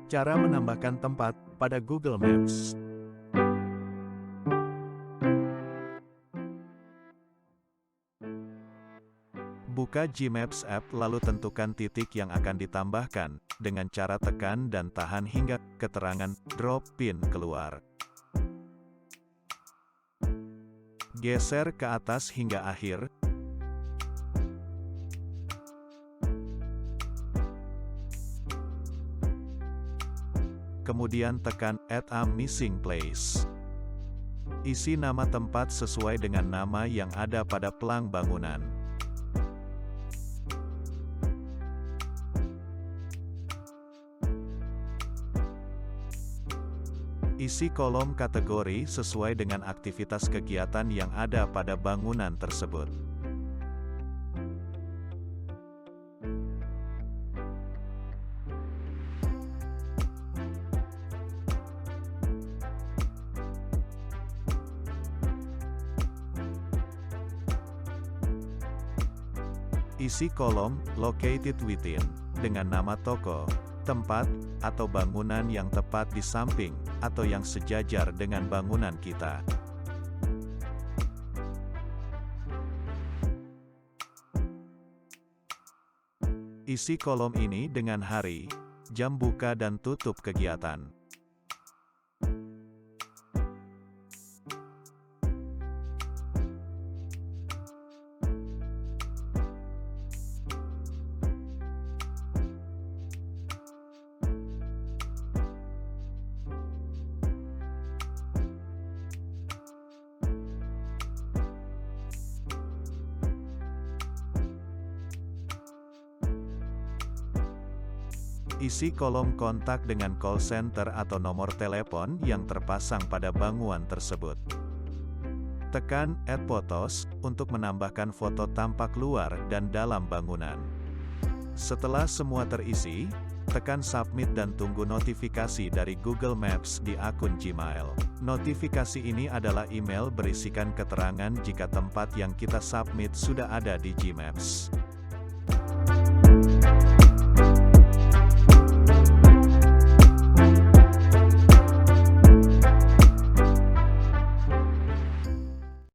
Cara menambahkan tempat pada Google Maps. Buka Gmaps app lalu tentukan titik yang akan ditambahkan, dengan cara tekan dan tahan hingga keterangan drop pin keluar. Geser ke atas hingga akhir. Kemudian tekan Add a Missing Place. Isi nama tempat sesuai dengan nama yang ada pada pelang bangunan. Isi kolom kategori sesuai dengan aktivitas kegiatan yang ada pada bangunan tersebut. Isi kolom Located Within dengan nama toko, tempat, atau bangunan yang tepat di samping, atau yang sejajar dengan bangunan kita. Isi kolom ini dengan hari, jam buka dan tutup kegiatan. Isi kolom kontak dengan call center atau nomor telepon yang terpasang pada bangunan tersebut. Tekan Add Photos untuk menambahkan foto tampak luar dan dalam bangunan. Setelah semua terisi, tekan Submit dan tunggu notifikasi dari Google Maps di akun Gmail. Notifikasi ini adalah email berisikan keterangan jika tempat yang kita submit sudah ada di Gmaps.